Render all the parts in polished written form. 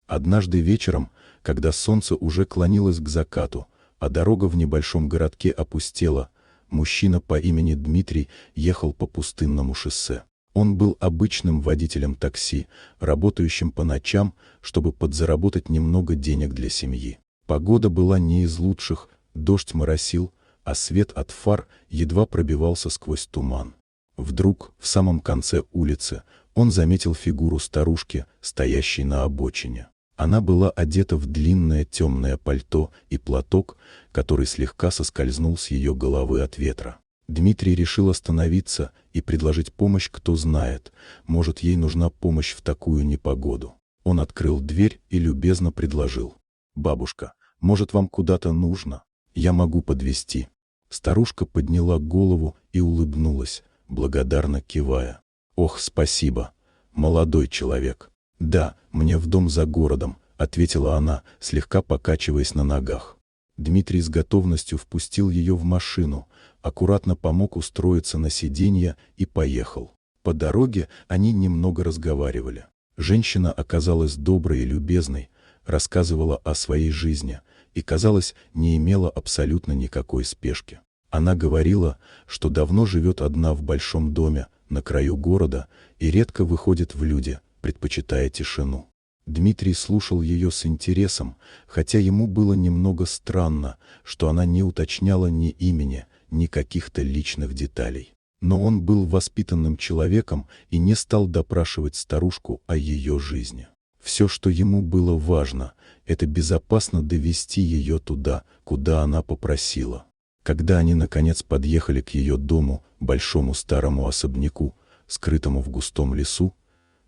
Однажды вечером, когда солнце уже клонилось к закату, а дорога в небольшом городке опустела, мужчина по имени Дмитрий ехал по пустынному шоссе. Он был обычным водителем такси, работающим по ночам, чтобы подзаработать немного денег для семьи. Погода была не из лучших, дождь моросил, а свет от фар едва пробивался сквозь туман. Вдруг, в самом конце улицы, он заметил фигуру старушки, стоящей на обочине. Она была одета в длинное темное пальто и платок, который слегка соскользнул с ее головы от ветра. Дмитрий решил остановиться и предложить помощь, кто знает, может, ей нужна помощь в такую непогоду. Он открыл дверь и любезно предложил: «Бабушка, может, вам куда-то нужно? Я могу подвезти». Старушка подняла голову и улыбнулась, благодарно кивая. «Ох, спасибо, молодой человек». «Да, мне в дом за городом», — ответила она, слегка покачиваясь на ногах. Дмитрий с готовностью впустил ее в машину, аккуратно помог устроиться на сиденье и поехал. По дороге они немного разговаривали. Женщина оказалась доброй и любезной, рассказывала о своей жизни и, казалось, не имела абсолютно никакой спешки. Она говорила, что давно живет одна в большом доме на краю города и редко выходит в люди, предпочитая тишину. Дмитрий слушал ее с интересом, хотя ему было немного странно, что она не уточняла ни имени, ни каких-то личных деталей. Но он был воспитанным человеком и не стал допрашивать старушку о ее жизни. Все, что ему было важно, это безопасно довести ее туда, куда она попросила. Когда они наконец подъехали к ее дому, большому старому особняку, скрытому в густом лесу,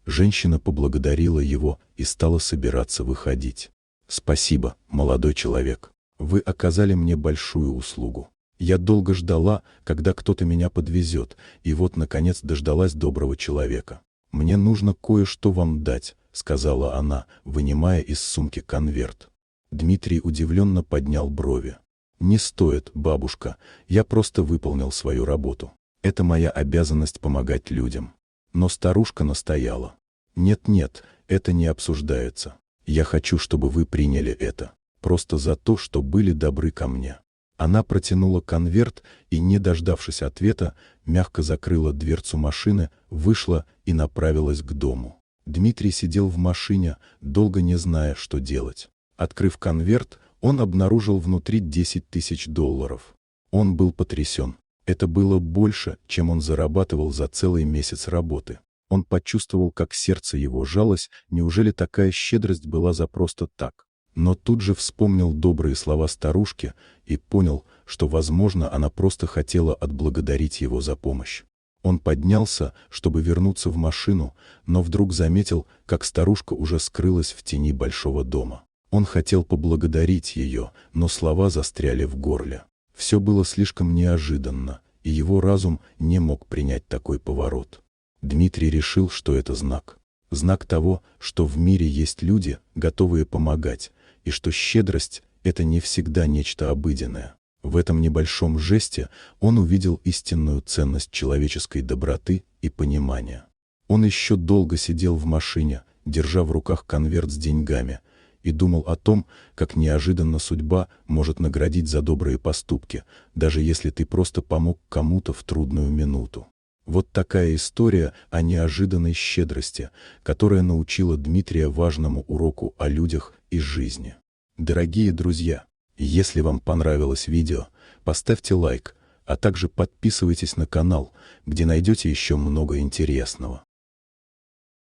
женщина поблагодарила его и стала собираться выходить. «Спасибо, молодой человек. Вы оказали мне большую услугу. Я долго ждала, когда кто-то меня подвезет, и вот, наконец, дождалась доброго человека. Мне нужно кое-что вам дать», — сказала она, вынимая из сумки конверт. Дмитрий удивленно поднял брови. «Не стоит, бабушка, я просто выполнил свою работу. Это моя обязанность помогать людям». Но старушка настояла. «Нет-нет, это не обсуждается. Я хочу, чтобы вы приняли это. Просто за то, что были добры ко мне». Она протянула конверт и, не дождавшись ответа, мягко закрыла дверцу машины, вышла и направилась к дому. Дмитрий сидел в машине, долго не зная, что делать. Открыв конверт, он обнаружил внутри 10 тысяч долларов. Он был потрясен. Это было больше, чем он зарабатывал за целый месяц работы. Он почувствовал, как сердце его жалось, неужели такая щедрость была за просто так? Но тут же вспомнил добрые слова старушки и понял, что, возможно, она просто хотела отблагодарить его за помощь. Он поднялся, чтобы вернуться в машину, но вдруг заметил, как старушка уже скрылась в тени большого дома. Он хотел поблагодарить ее, но слова застряли в горле. Все было слишком неожиданно, и его разум не мог принять такой поворот. Дмитрий решил, что это знак. Знак того, что в мире есть люди, готовые помогать, и что щедрость — это не всегда нечто обыденное. В этом небольшом жесте он увидел истинную ценность человеческой доброты и понимания. Он еще долго сидел в машине, держа в руках конверт с деньгами, и думал о том, как неожиданно судьба может наградить за добрые поступки, даже если ты просто помог кому-то в трудную минуту. Вот такая история о неожиданной щедрости, которая научила Дмитрия важному уроку о людях и жизни. Дорогие друзья, если вам понравилось видео, поставьте лайк, а также подписывайтесь на канал, где найдете еще много интересного.